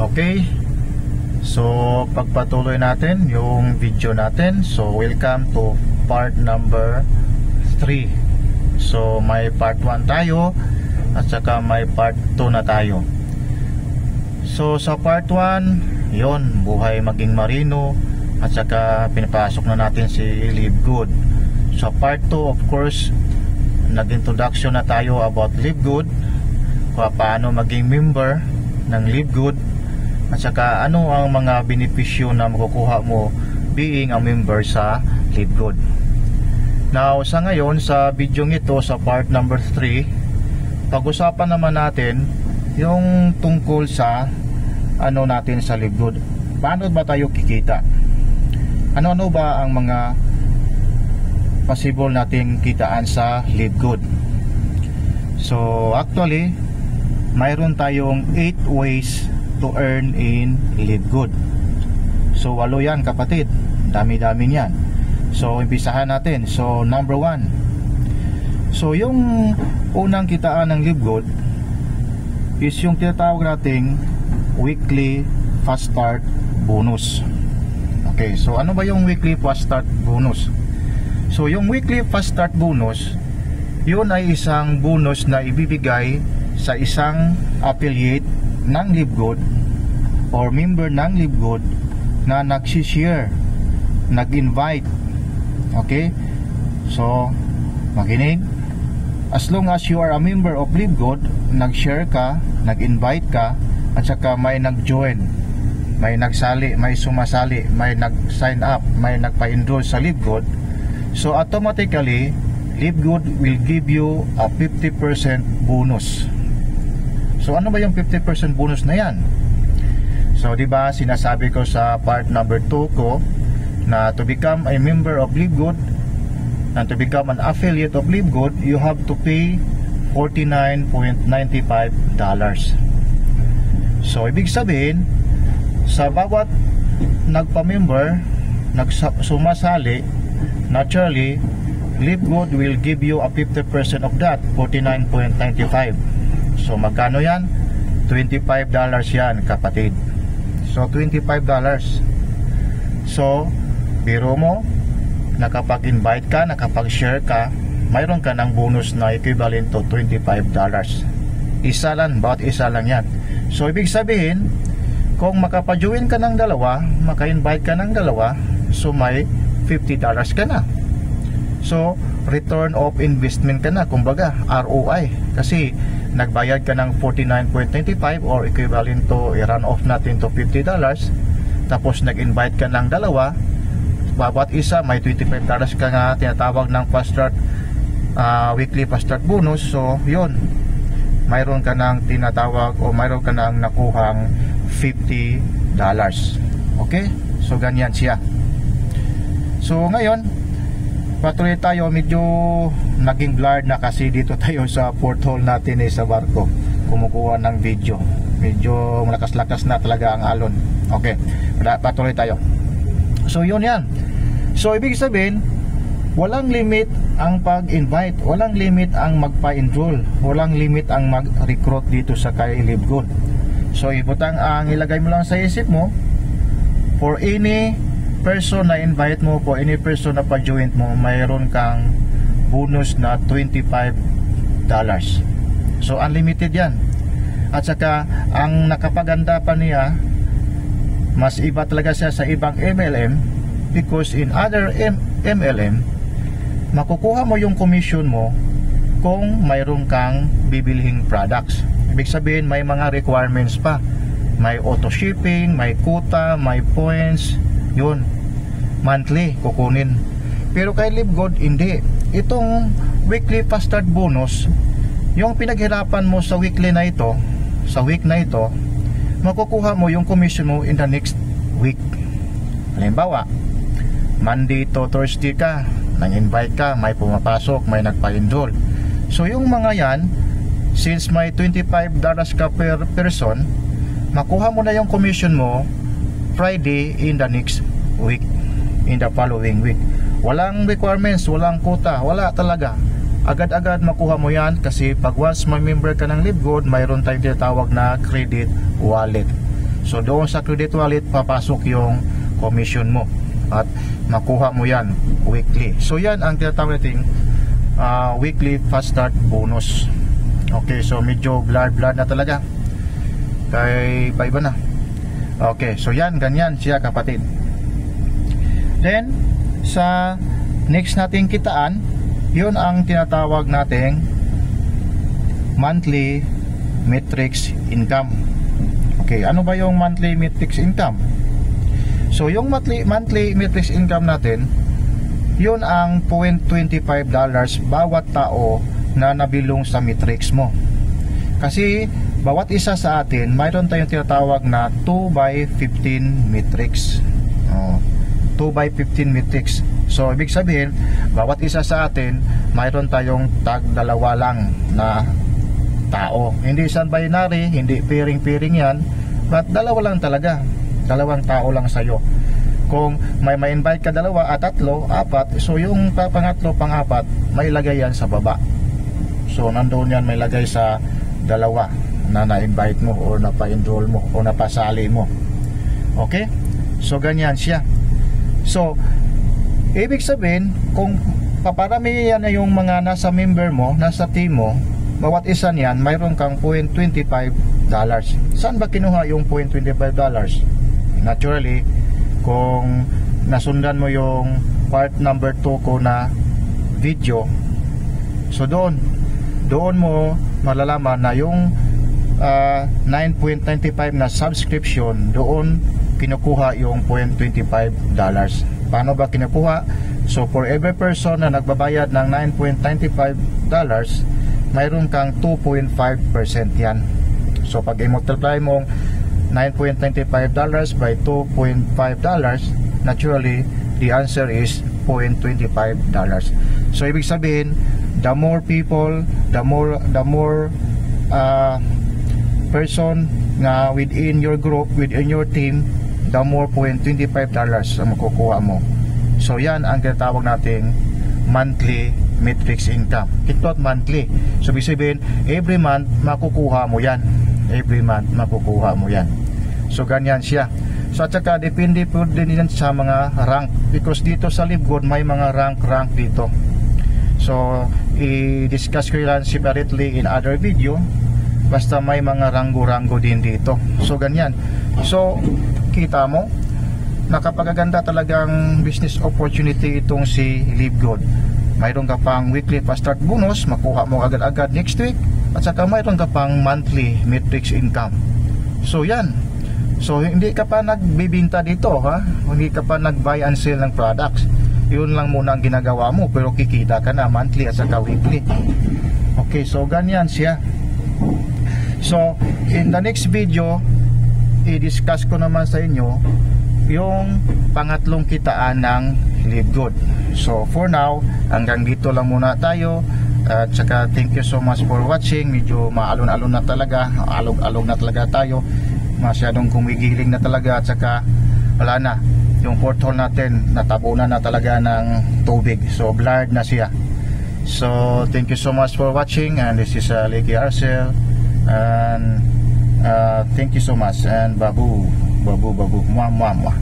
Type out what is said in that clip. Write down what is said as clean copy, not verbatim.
Okay, so pagpatuloy natin yung video natin. So welcome to part number 3. So may part 1 tayo at saka may part 2 na tayo. So sa part 1, yon, buhay maging marino, at saka pinapasok na natin si Live Good. Sa part 2, of course, nag-introduction na tayo about Live Good, kung paano maging member ng Live Good, at saka ano ang mga benepisyo na makukuha mo being a member sa Live Good. Now, sa ngayon, sa video ito, sa part number 3, pag-usapan naman natin yung tungkol sa ano natin sa Live Good. Paano ba tayo kikita? Ano ba ang mga possible nating kitaan sa Live Good? So actually, mayroon tayong 8 ways to earn in Live Good. So 8 yan, kapatid. Dami-dami niyan. So umpisahan natin. So number 1. So yung unang kitaan ng Live Good is yung tinatawag nating weekly fast start bonus. Okay, so ano ba yung weekly fast start bonus? So yung weekly fast start bonus, yun ay isang bonus na ibibigay sa isang affiliate ng Live Good or member ng Live Good na nagsishare, nag-invite. Okay, so makinig. As long as you are a member of Live Good, nag-share ka, nag-invite ka, at saka may nag-join, may nagsali, may sumasali, may nag-sign up, may nagpa-enroll sa Live Good, so automatically Live Good will give you a 50% bonus. So ano ba yung 50% bonus na yan? So diba sinasabi ko sa part number 2 ko na to become a member of Live Good and to become an affiliate of Live Good, you have to pay $49.95. So ibig sabihin, sa bawat nagpa-member, sumasali, naturally Live Good will give you a 50% of that, $49.95. So magkano yan? $25 yan, kapatid. So $25. So biro mo, nakapag-invite ka, nakapag-share ka, mayroon ka ng bonus na equivalent to $25. Isa lang, bawat isa lang yan. So ibig sabihin, kung makapa-join ka ng dalawa, maka-invite ka ng dalawa, so may $50 ka na. So return of investment ka na, kumbaga ROI, kasi nagbayad ka ng $49.95 or equivalent to i-run off natin to $50, tapos nag-invite ka ng dalawa, bawat isa may $25 ka nga, tinatawag ng fast start, weekly fast start bonus. So yun, mayroon ka ng tinatawag o mayroon ka ng nakuhang $50. Okay, so ganyan siya. So ngayon patuloy tayo. Medyo naging blurred na kasi dito tayo sa porthole natin sa barko, kumukuha ng video. Medyo malakas-lakas na talaga ang alon. Okay, patuloy tayo. So yun yan. So ibig sabihin, walang limit ang pag-invite, walang limit ang magpa-enroll, walang limit ang mag-recruit dito sa kay Live Good. So ibutang ang ilagay mo lang sa isip mo, for any person na invite mo, for any person na pa-join mo, mayroon kang bonus na $25. So unlimited yan. At saka ang nakapaganda pa niya, mas iba talaga siya sa ibang MLM, because in other MLM, makukuha mo yung commission mo kung mayroon kang bibilhing products. Ibig sabihin, may mga requirements pa. May auto shipping, may quota, may points, yun, monthly kukunin. Pero kay Live Good, hindi. Itong weekly fast start bonus, yung pinaghirapan mo sa weekly na ito, sa week na ito, makukuha mo yung commission mo in the next week. Halimbawa, Monday to Thursday ka, nang-invite ka, may pumapasok, may nagpa-enroll. So yung mga yan, since may $25 ka per person, makuha mo na yung commission mo Friday in the next week, in the following week. Walang requirements, walang quota, wala talaga. Agad-agad makuha mo yan, kasi pag once may member ka ng Live Good, mayroon tayong tinatawag na credit wallet. So doon sa credit wallet papasok yung commission mo at makuha mo yan weekly. So yan ang tinatawag nating weekly fast start bonus. Okay, so medyo blurred na talaga kay paiba na. Okay, so yan, ganyan siya kapatid. Then sa next nating kitaan, yun ang tinatawag nating monthly matrix income. Okay, ano ba yung monthly matrix income? So yung monthly matrix income natin, yun ang $0.25 bawat tao na nabilong sa matrix mo. Kasi bawat isa sa atin, mayroon tayong tinatawag na 2x15 matrix. 2x15 matrix. So ibig sabihin, bawat isa sa atin, mayroon tayong tag-dalawa lang na tao. Hindi isang binary, hindi piring-piring yan, but dalawa lang talaga. Dalawang tao lang sa'yo. Kung may invite ka dalawa at tatlo, apat, so yung pangatlo, pang-apat, may lagay yan sa baba. So nandoon yan, may lagay sa dalawa na na-invite mo o napa-enroll mo o napasali mo. Okay? So ganyan siya. So ibig sabihin, kung paparami yan na yung mga nasa member mo, nasa team mo, bawat isa niyan, mayroon kang $0.25. Saan ba kinuha yung $0.25? Naturally, kung nasundan mo yung part number 2 ko na video, so doon mo malalaman na yung 9.95 na subscription, doon kinukuha yung $0.25. Paano ba kinukuha? So for every person na nagbabayad ng $9.95, mayroon kang 2.5% yan. So pag i-multiply mo $9.95 by $2.5, naturally the answer is $0.25. So ibig sabihin, the more people, the more person na within your group, within your team, the more $0.25 ang makukuha mo. So yan ang tinatawag nating monthly matrix income. Ito at monthly. So ibig sabihin, every month makukuha mo yan. Every month makukuha mo yan. So ganyan siya. So at saka depende po din yan sa mga rank, because dito sa LiveGood may mga rank dito. So i-discuss ko yan separately in other video. Basta may mga rango din dito. So ganyan. So kita mo, nakapagaganda talagang business opportunity itong si LiveGood. Mayroon ka pang weekly fast start bonus, makuha mo agad-agad next week, at saka mayroon ka pang monthly matrix income. So yan. So hindi ka pa nagbibinta dito, ha? Hindi ka pa nag-buy and sell ng products. Yun lang muna ang ginagawa mo, pero kikita ka na monthly at saka weekly. Okay, so ganyan siya. So in the next video, i-discuss ko naman sa inyo yung pangatlong kitaan ng LiveGood. So for now, hanggang dito lang muna tayo. At saka thank you so much for watching. Medyo maalon-alon na talaga, alog-alog na talaga tayo, masyadong kumigiling na talaga, at saka wala na, yung porthole natin natabunan na talaga ng tubig, so blurred na siya. So thank you so much for watching, and this is Leki Arcel, and thank you so much, and babu, mwah mwah mwah.